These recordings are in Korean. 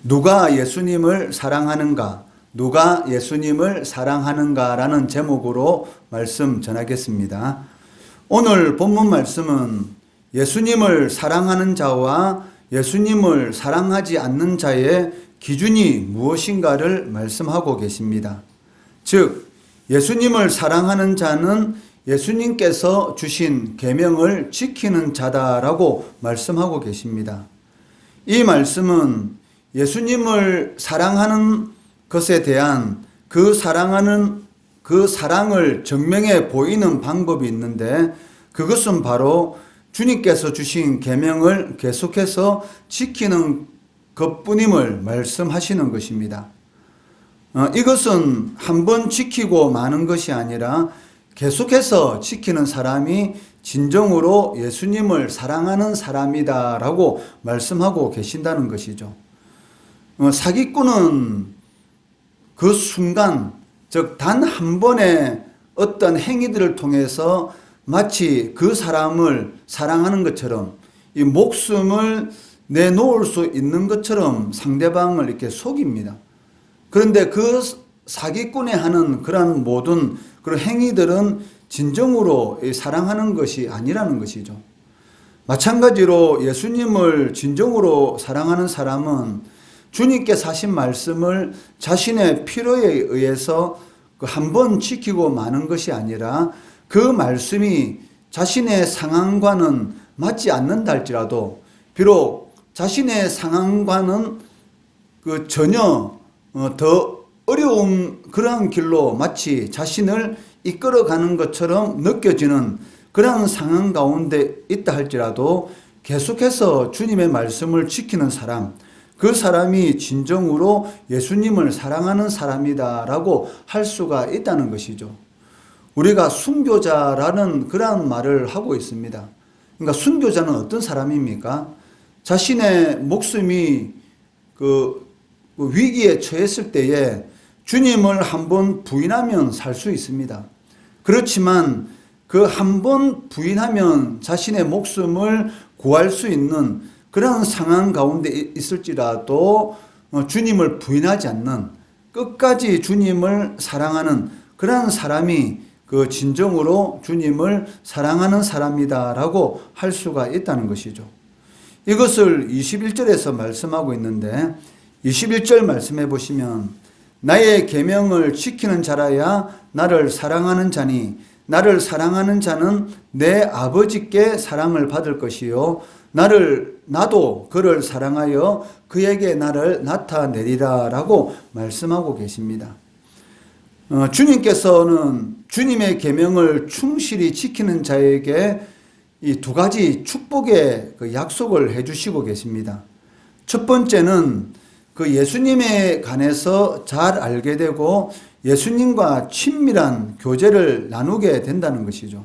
누가 예수님을 사랑하는가? 누가 예수님을 사랑하는가라는 제목으로 말씀 전하겠습니다. 오늘 본문 말씀은 예수님을 사랑하는 자와 예수님을 사랑하지 않는 자의 기준이 무엇인가를 말씀하고 계십니다. 즉, 예수님을 사랑하는 자는 예수님께서 주신 계명을 지키는 자다라고 말씀하고 계십니다. 이 말씀은 예수님을 사랑하는 것에 대한 그 사랑을 증명해 보이는 방법이 있는데, 그것은 바로 주님께서 주신 계명을 계속해서 지키는 것뿐임을 말씀하시는 것입니다. 이것은 한 번 지키고 마는 것이 아니라 계속해서 지키는 사람이 진정으로 예수님을 사랑하는 사람이다라고 말씀하고 계신다는 것이죠. 사기꾼은 그 순간, 즉 단 한 번의 어떤 행위들을 통해서 마치 그 사람을 사랑하는 것처럼, 이 목숨을 내놓을 수 있는 것처럼 상대방을 이렇게 속입니다. 그런데 그 사기꾼이 하는 그런 모든 그런 행위들은 진정으로 사랑하는 것이 아니라는 것이죠. 마찬가지로 예수님을 진정으로 사랑하는 사람은 주님께서 하신 말씀을 자신의 필요에 의해서 한 번 지키고 마는 것이 아니라 그 말씀이 자신의 상황과는 맞지 않는다 할지라도, 비록 자신의 상황과는 전혀 더 어려운 그러한 길로 마치 자신을 이끌어가는 것처럼 느껴지는 그런 상황 가운데 있다 할지라도 계속해서 주님의 말씀을 지키는 사람, 그 사람이 진정으로 예수님을 사랑하는 사람이다라고 할 수가 있다는 것이죠. 우리가 순교자라는 그런 말을 하고 있습니다. 그러니까 순교자는 어떤 사람입니까? 자신의 목숨이 위기에 처했을 때에 주님을 한번 부인하면 살 수 있습니다. 그렇지만 그 한 번 부인하면 자신의 목숨을 구할 수 있는 그런 상황 가운데 있을지라도 주님을 부인하지 않는, 끝까지 주님을 사랑하는 그런 사람이 진정으로 주님을 사랑하는 사람이다라고 할 수가 있다는 것이죠. 이것을 21절에서 말씀하고 있는데, 21절 말씀해 보시면, 나의 계명을 지키는 자라야 나를 사랑하는 자니 나를 사랑하는 자는 내 아버지께 사랑을 받을 것이요 나도 그를 사랑하여 그에게 나를 나타내리라 라고 말씀하고 계십니다. 주님께서는 주님의 계명을 충실히 지키는 자에게 이 두 가지 축복의 약속을 해주시고 계십니다. 첫 번째는 예수님에 관해서 잘 알게 되고 예수님과 친밀한 교제를 나누게 된다는 것이죠.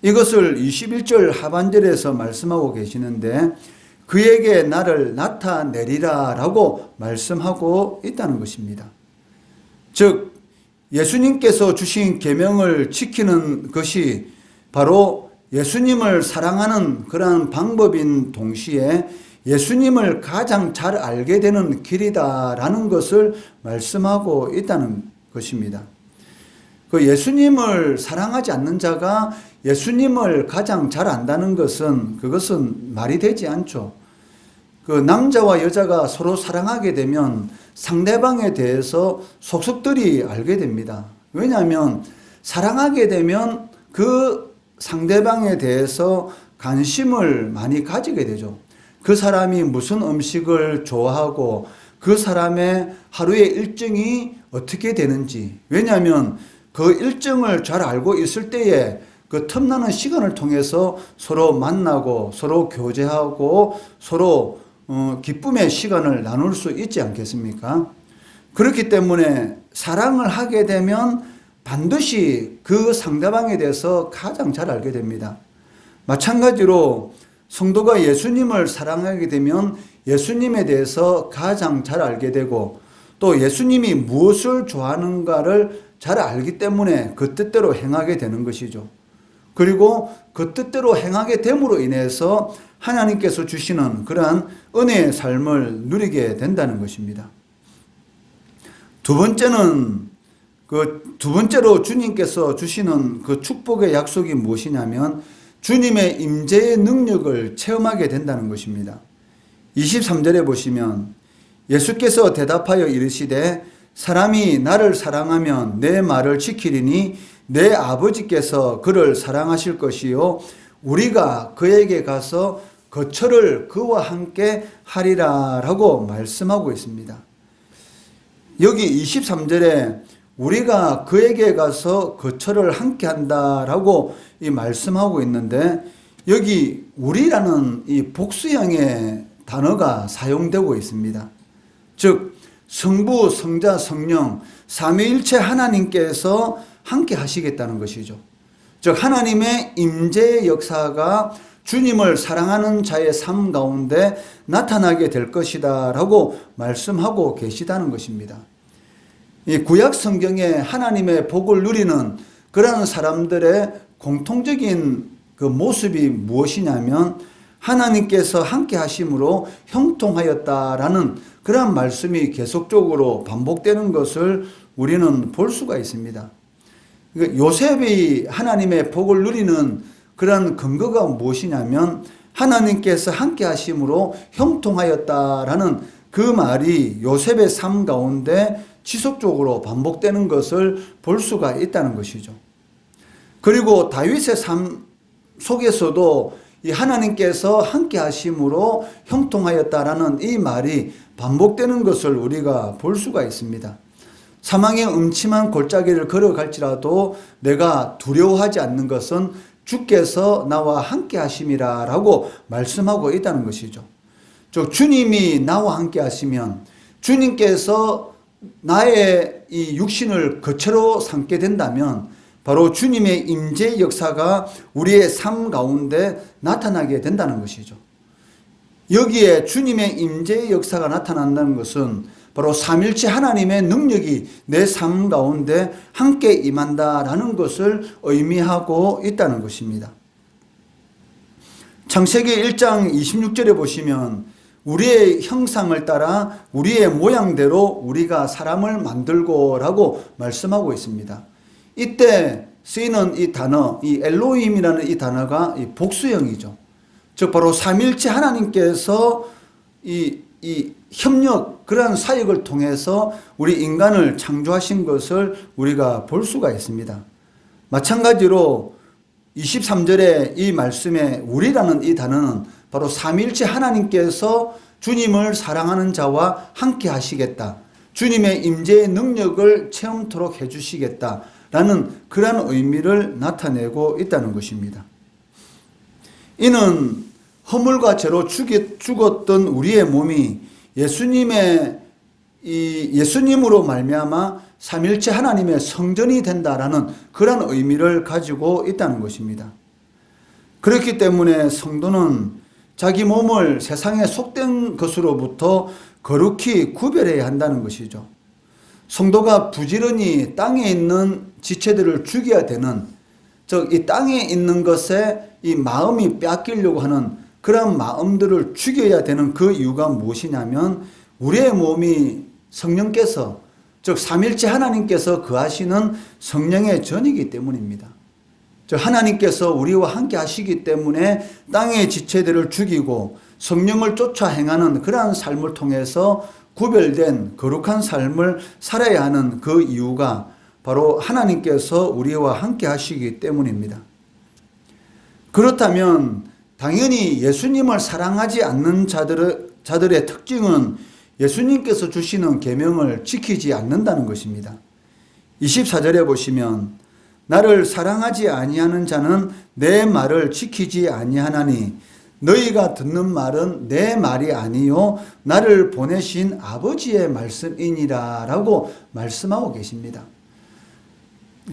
이것을 21절 하반절에서 말씀하고 계시는데, 그에게 나를 나타내리라 라고 말씀하고 있다는 것입니다. 즉, 예수님께서 주신 계명을 지키는 것이 바로 예수님을 사랑하는 그러한 방법인 동시에 예수님을 가장 잘 알게 되는 길이다라는 것을 말씀하고 있다는 것입니다. 예수님을 사랑하지 않는 자가 예수님을 가장 잘 안다는 그것은 말이 되지 않죠. 남자와 여자가 서로 사랑하게 되면 상대방에 대해서 속속들이 알게 됩니다. 왜냐하면 사랑하게 되면 그 상대방에 대해서 관심을 많이 가지게 되죠. 그 사람이 무슨 음식을 좋아하고 그 사람의 하루의 일정이 어떻게 되는지, 왜냐하면 그 일정을 잘 알고 있을 때에 그 틈나는 시간을 통해서 서로 만나고 서로 교제하고 서로 기쁨의 시간을 나눌 수 있지 않겠습니까? 그렇기 때문에 사랑을 하게 되면 반드시 그 상대방에 대해서 가장 잘 알게 됩니다. 마찬가지로 성도가 예수님을 사랑하게 되면 예수님에 대해서 가장 잘 알게 되고, 또 예수님이 무엇을 좋아하는가를 잘 알기 때문에 그 뜻대로 행하게 되는 것이죠. 그리고 그 뜻대로 행하게 됨으로 인해서 하나님께서 주시는 그러한 은혜의 삶을 누리게 된다는 것입니다. 두 번째로 주님께서 주시는 그 축복의 약속이 무엇이냐면 주님의 임재의 능력을 체험하게 된다는 것입니다. 23절에 보시면 예수께서 대답하여 이르시되 사람이 나를 사랑하면 내 말을 지키리니 내 아버지께서 그를 사랑하실 것이요 우리가 그에게 가서 거처를 그와 함께 하리라 라고 말씀하고 있습니다. 여기 23절에 우리가 그에게 가서 거처를 함께 한다라고 이 말씀하고 있는데 여기 우리라는 이 복수형의 단어가 사용되고 있습니다. 즉 성부, 성자, 성령 삼위일체 하나님께서 함께 하시겠다는 것이죠. 즉 하나님의 임재의 역사가 주님을 사랑하는 자의 삶 가운데 나타나게 될 것이다 라고 말씀하고 계시다는 것입니다. 이 구약 성경에 하나님의 복을 누리는 그런 사람들의 공통적인 그 모습이 무엇이냐면 하나님께서 함께 하심으로 형통하였다라는 그런 말씀이 계속적으로 반복되는 것을 우리는 볼 수가 있습니다. 요셉이 하나님의 복을 누리는 그런 근거가 무엇이냐면 하나님께서 함께 하심으로 형통하였다라는 그 말이 요셉의 삶 가운데 지속적으로 반복되는 것을 볼 수가 있다는 것이죠. 그리고 다윗의 삶 속에서도 이 하나님께서 함께 하심으로 형통하였다라는 이 말이 반복되는 것을 우리가 볼 수가 있습니다. 사망의 음침한 골짜기를 걸어갈지라도 내가 두려워하지 않는 것은 주께서 나와 함께 하심이라 라고 말씀하고 있다는 것이죠. 즉 주님이 나와 함께 하시면 주님께서 나의 이 육신을 거처로 삼게 된다면 바로 주님의 임재 역사가 우리의 삶 가운데 나타나게 된다는 것이죠. 여기에 주님의 임재 역사가 나타난다는 것은 바로 삼일체 하나님의 능력이 내 삶 가운데 함께 임한다라는 것을 의미하고 있다는 것입니다. 창세기 1장 26절에 보시면 우리의 형상을 따라 우리의 모양대로 우리가 사람을 만들고 라고 말씀하고 있습니다. 이때 쓰이는 이 단어, 이 엘로힘이라는 이 단어가 이 복수형이죠. 즉 바로 삼일체 하나님께서 이 협력, 그러한 사역을 통해서 우리 인간을 창조하신 것을 우리가 볼 수가 있습니다. 마찬가지로 23절의 이 말씀에 우리라는 이 단어는 바로 삼일체 하나님께서 주님을 사랑하는 자와 함께 하시겠다. 주님의 임재의 능력을 체험토록 해주시겠다라는 그러한 의미를 나타내고 있다는 것입니다. 이는 허물과 죄로 죽었던 우리의 몸이 예수님으로 말미암아 삼일체 하나님의 성전이 된다라는 그런 의미를 가지고 있다는 것입니다. 그렇기 때문에 성도는 자기 몸을 세상에 속된 것으로부터 거룩히 구별해야 한다는 것이죠. 성도가 부지런히 땅에 있는 지체들을 죽여야 되는, 즉 이 땅에 있는 것에 이 마음이 빼앗기려고 하는 그런 마음들을 죽여야 되는 그 이유가 무엇이냐면 우리의 몸이 성령께서, 즉 삼일체 하나님께서 거하시는 성령의 전이기 때문입니다. 즉 하나님께서 우리와 함께 하시기 때문에 땅의 지체들을 죽이고 성령을 쫓아 행하는 그러한 삶을 통해서 구별된 거룩한 삶을 살아야 하는 그 이유가 바로 하나님께서 우리와 함께 하시기 때문입니다. 그렇다면 당연히 예수님을 사랑하지 않는 자들의 특징은 예수님께서 주시는 계명을 지키지 않는다는 것입니다. 24절에 보시면 나를 사랑하지 아니하는 자는 내 말을 지키지 아니하나니 너희가 듣는 말은 내 말이 아니요 나를 보내신 아버지의 말씀이니라 라고 말씀하고 계십니다.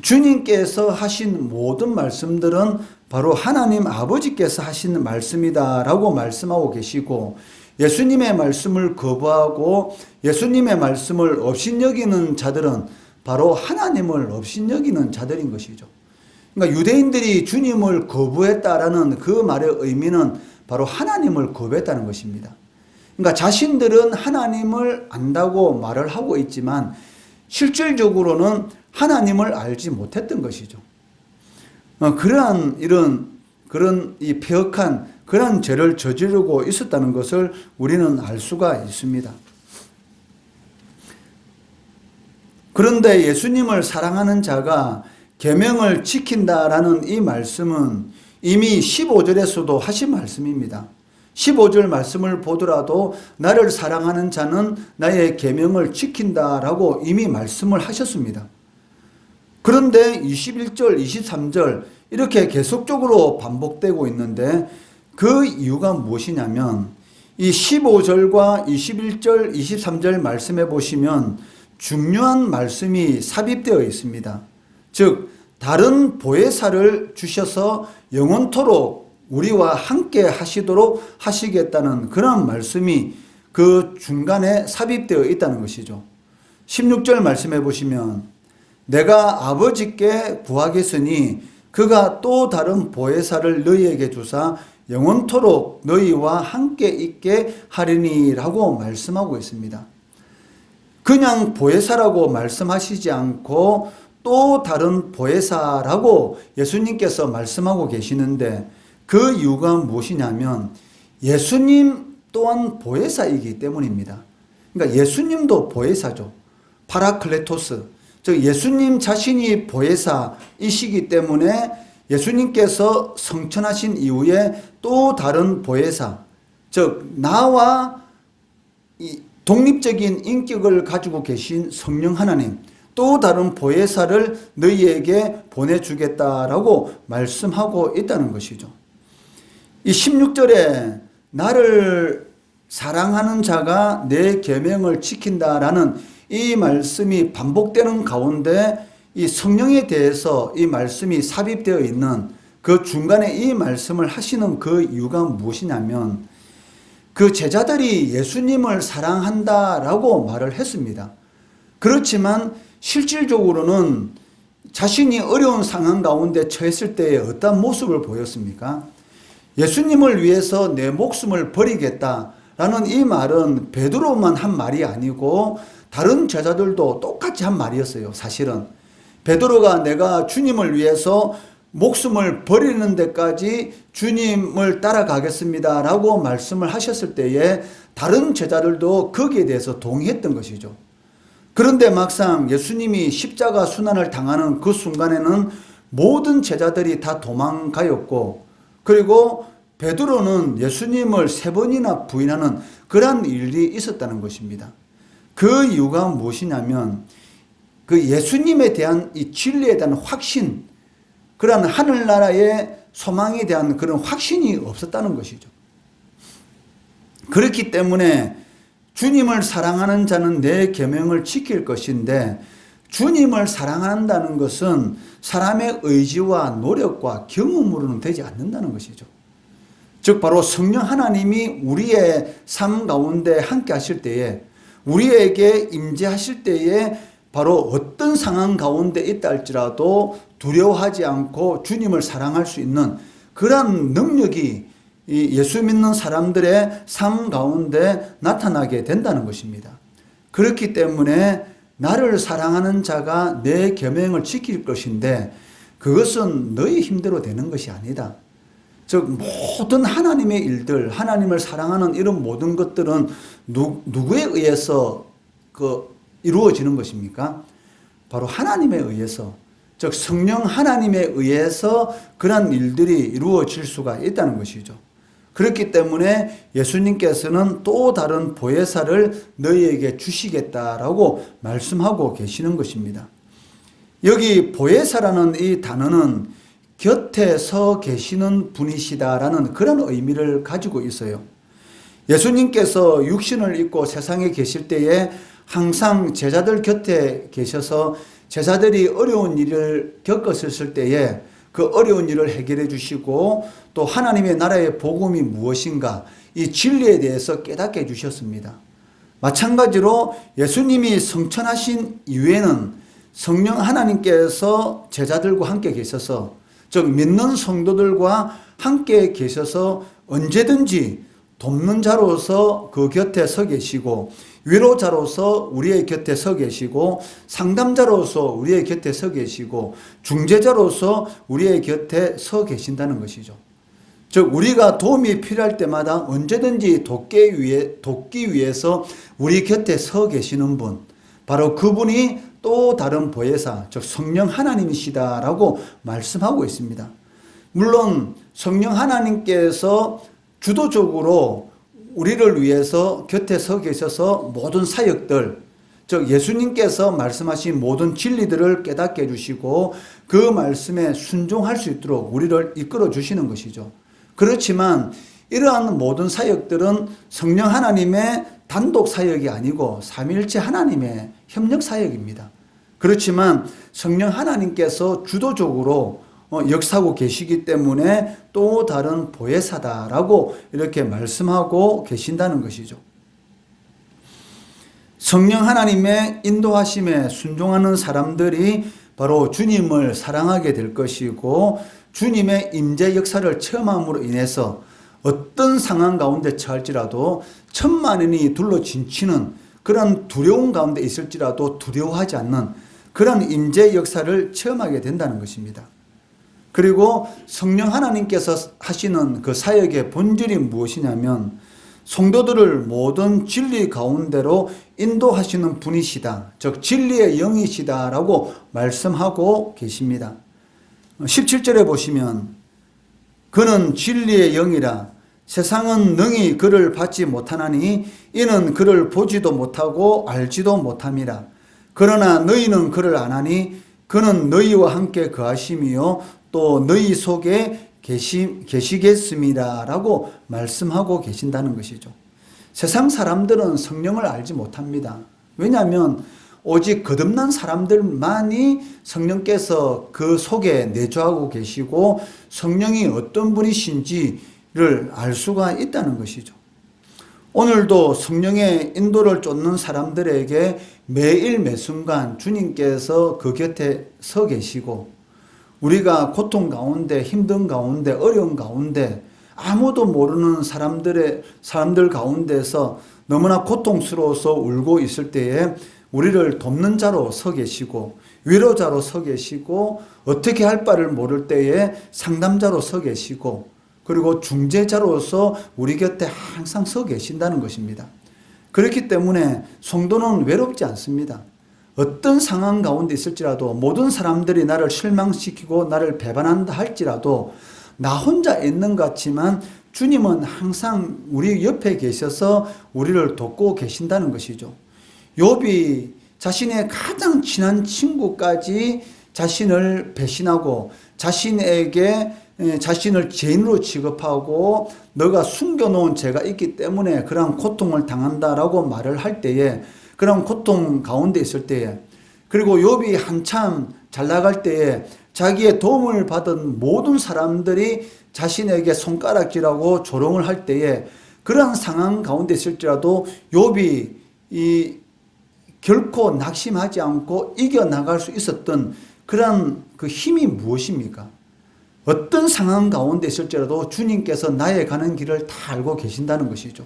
주님께서 하신 모든 말씀들은 바로 하나님 아버지께서 하신 말씀이다 라고 말씀하고 계시고, 예수님의 말씀을 거부하고 예수님의 말씀을 업신여기는 자들은 바로 하나님을 업신여기는 자들인 것이죠. 그러니까 유대인들이 주님을 거부했다라는 그 말의 의미는 바로 하나님을 거부했다는 것입니다. 그러니까 자신들은 하나님을 안다고 말을 하고 있지만 실질적으로는 하나님을 알지 못했던 것이죠. 그러한 그런 이 폐역한 그런 죄를 저지르고 있었다는 것을 우리는 알 수가 있습니다. 그런데 예수님을 사랑하는 자가 계명을 지킨다라는 이 말씀은 이미 15절에서도 하신 말씀입니다. 15절 말씀을 보더라도 나를 사랑하는 자는 나의 계명을 지킨다라고 이미 말씀을 하셨습니다. 그런데 21절, 23절 이렇게 계속적으로 반복되고 있는데 그 이유가 무엇이냐면 이 15절과 21절, 23절 말씀해 보시면 중요한 말씀이 삽입되어 있습니다. 즉 다른 보혜사를 주셔서 영원토록 우리와 함께 하시도록 하시겠다는 그런 말씀이 그 중간에 삽입되어 있다는 것이죠. 16절 말씀해 보시면 내가 아버지께 구하겠으니 그가 또 다른 보혜사를 너희에게 주사 영원토록 너희와 함께 있게 하리니 라고 말씀하고 있습니다. 그냥 보혜사라고 말씀하시지 않고 또 다른 보혜사라고 예수님께서 말씀하고 계시는데 그 이유가 무엇이냐면 예수님 또한 보혜사이기 때문입니다. 그러니까 예수님도 보혜사죠. 파라클레토스, 즉 예수님 자신이 보혜사이시기 때문에 예수님께서 성천하신 이후에 또 다른 보혜사, 즉 나와 이 독립적인 인격을 가지고 계신 성령 하나님, 또 다른 보혜사를 너희에게 보내주겠다라고 말씀하고 있다는 것이죠. 이 16절에 나를 사랑하는 자가 내 계명을 지킨다라는 이 말씀이 반복되는 가운데 이 성령에 대해서 이 말씀이 삽입되어 있는 그 중간에 이 말씀을 하시는 그 이유가 무엇이냐면 그 제자들이 예수님을 사랑한다라고 말을 했습니다. 그렇지만 실질적으로는 자신이 어려운 상황 가운데 처했을 때에 어떤 모습을 보였습니까? 예수님을 위해서 내 목숨을 버리겠다라는 이 말은 베드로만 한 말이 아니고 다른 제자들도 똑같이 한 말이었어요. 사실은 베드로가 내가 주님을 위해서 목숨을 버리는 데까지 주님을 따라가겠습니다 라고 말씀을 하셨을 때에 다른 제자들도 거기에 대해서 동의했던 것이죠. 그런데 막상 예수님이 십자가 순환을 당하는 그 순간에는 모든 제자들이 다 도망가였고, 그리고 베드로는 예수님을 3번이나 부인하는 그러한 일이 있었다는 것입니다. 그 이유가 무엇이냐면 그 예수님에 대한 이 진리에 대한 확신, 그러한 하늘나라의 소망에 대한 그런 확신이 없었다는 것이죠. 그렇기 때문에 주님을 사랑하는 자는 내 계명을 지킬 것인데, 주님을 사랑한다는 것은 사람의 의지와 노력과 경험으로는 되지 않는다는 것이죠. 즉 바로 성령 하나님이 우리의 삶 가운데 함께 하실 때에, 우리에게 임재하실 때에 바로 어떤 상황 가운데 있다 할지라도 두려워하지 않고 주님을 사랑할 수 있는 그러한 능력이 이 예수 믿는 사람들의 삶 가운데 나타나게 된다는 것입니다. 그렇기 때문에 나를 사랑하는 자가 내 계명을 지킬 것인데 그것은 너희 힘대로 되는 것이 아니다. 즉 모든 하나님의 일들, 하나님을 사랑하는 이런 모든 것들은 누구에 의해서 이루어지는 것입니까? 바로 하나님에 의해서, 즉 성령 하나님에 의해서 그런 일들이 이루어질 수가 있다는 것이죠. 그렇기 때문에 예수님께서는 또 다른 보혜사를 너희에게 주시겠다라고 말씀하고 계시는 것입니다. 여기 보혜사라는 이 단어는 곁에 서 계시는 분이시다라는 그런 의미를 가지고 있어요. 예수님께서 육신을 입고 세상에 계실 때에 항상 제자들 곁에 계셔서 제자들이 어려운 일을 겪었을 때에 그 어려운 일을 해결해 주시고 또 하나님의 나라의 복음이 무엇인가 이 진리에 대해서 깨닫게 해 주셨습니다. 마찬가지로 예수님이 성천하신 이후에는 성령 하나님께서 제자들과 함께 계셔서, 즉 믿는 성도들과 함께 계셔서 언제든지 돕는 자로서 그 곁에 서 계시고, 위로자로서 우리의 곁에 서 계시고, 상담자로서 우리의 곁에 서 계시고, 중재자로서 우리의 곁에 서 계신다는 것이죠. 즉 우리가 도움이 필요할 때마다 언제든지 돕기 위해서 우리 곁에 서 계시는 분, 바로 그분이 또 다른 보혜사, 즉 성령 하나님이시다라고 말씀하고 있습니다. 물론 성령 하나님께서 주도적으로 우리를 위해서 곁에 서 계셔서 모든 사역들, 즉 예수님께서 말씀하신 모든 진리들을 깨닫게 해주시고 그 말씀에 순종할 수 있도록 우리를 이끌어 주시는 것이죠. 그렇지만 이러한 모든 사역들은 성령 하나님의 단독 사역이 아니고 삼위일체 하나님의 협력 사역입니다. 그렇지만 성령 하나님께서 주도적으로 역사하고 계시기 때문에 또 다른 보혜사다라고 이렇게 말씀하고 계신다는 것이죠. 성령 하나님의 인도하심에 순종하는 사람들이 바로 주님을 사랑하게 될 것이고, 주님의 임재 역사를 체험함으로 인해서 어떤 상황 가운데 처할지라도 천만인이 둘러 진치는 그런 두려움 가운데 있을지라도 두려워하지 않는 그런 임재 역사를 체험하게 된다는 것입니다. 그리고 성령 하나님께서 하시는 그 사역의 본질이 무엇이냐면 성도들을 모든 진리 가운데로 인도하시는 분이시다. 즉 진리의 영이시다라고 말씀하고 계십니다. 17절에 보시면 그는 진리의 영이라 세상은 능히 그를 받지 못하나니 이는 그를 보지도 못하고 알지도 못함이라. 그러나 너희는 그를 아나니 그는 너희와 함께 거하심이요 또 너희 속에 계시겠습니다 라고 말씀하고 계신다는 것이죠. 세상 사람들은 성령을 알지 못합니다. 왜냐하면 오직 거듭난 사람들만이 성령께서 그 속에 내주하고 계시고 성령이 어떤 분이신지를 알 수가 있다는 것이죠. 오늘도 성령의 인도를 쫓는 사람들에게 매일 매순간 주님께서 그 곁에 서 계시고, 우리가 고통 가운데, 힘든 가운데, 어려운 가운데, 아무도 모르는 사람들 가운데서 너무나 고통스러워서 울고 있을 때에 우리를 돕는 자로 서 계시고, 위로자로 서 계시고, 어떻게 할 바를 모를 때에 상담자로 서 계시고, 그리고 중재자로서 우리 곁에 항상 서 계신다는 것입니다. 그렇기 때문에 성도는 외롭지 않습니다. 어떤 상황 가운데 있을지라도, 모든 사람들이 나를 실망시키고 나를 배반한다 할지라도 나 혼자 있는 것 같지만 주님은 항상 우리 옆에 계셔서 우리를 돕고 계신다는 것이죠. 욥이 자신의 가장 친한 친구까지 자신을 배신하고 자신을 죄인으로 취급하고 너가 숨겨놓은 죄가 있기 때문에 그런 고통을 당한다라고 말을 할 때에, 그런 고통 가운데 있을 때에, 그리고 욥이 한참 잘 나갈 때에 자기의 도움을 받은 모든 사람들이 자신에게 손가락질하고 조롱을 할 때에 그런 상황 가운데 있을지라도 욥이 결코 낙심하지 않고 이겨나갈 수 있었던 그런 그 힘이 무엇입니까? 어떤 상황 가운데 있을지라도 주님께서 나의 가는 길을 다 알고 계신다는 것이죠.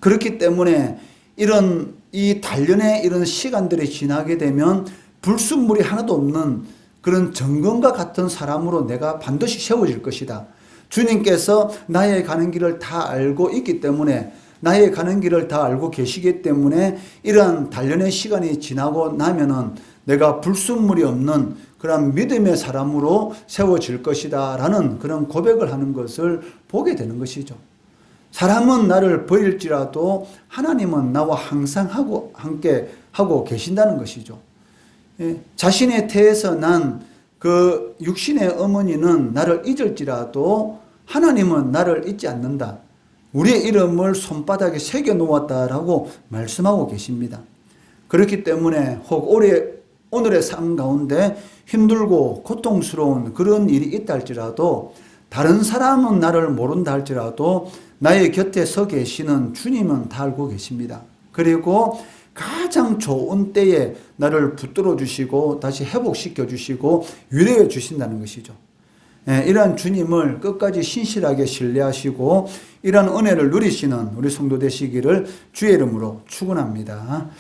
그렇기 때문에 이 단련의 이런 시간들이 지나게 되면 불순물이 하나도 없는 그런 정금과 같은 사람으로 내가 반드시 세워질 것이다. 주님께서 나의 가는 길을 다 알고 있기 때문에, 나의 가는 길을 다 알고 계시기 때문에 이러한 단련의 시간이 지나고 나면은 내가 불순물이 없는 그런 믿음의 사람으로 세워질 것이다 라는 그런 고백을 하는 것을 보게 되는 것이죠. 사람은 나를 버릴지라도 하나님은 나와 항상 함께 하고 계신다는 것이죠. 자신의 태에서 난 그 육신의 어머니는 나를 잊을지라도 하나님은 나를 잊지 않는다. 우리의 이름을 손바닥에 새겨 놓았다라고 말씀하고 계십니다. 그렇기 때문에 혹 오늘의 삶 가운데 힘들고 고통스러운 그런 일이 있다 할지라도, 다른 사람은 나를 모른다 할지라도 나의 곁에 서 계시는 주님은 다 알고 계십니다. 그리고 가장 좋은 때에 나를 붙들어 주시고 다시 회복시켜 주시고 위로해 주신다는 것이죠. 이러한 주님을 끝까지 신실하게 신뢰하시고 이러한 은혜를 누리시는 우리 성도 되시기를 주의 이름으로 축원합니다.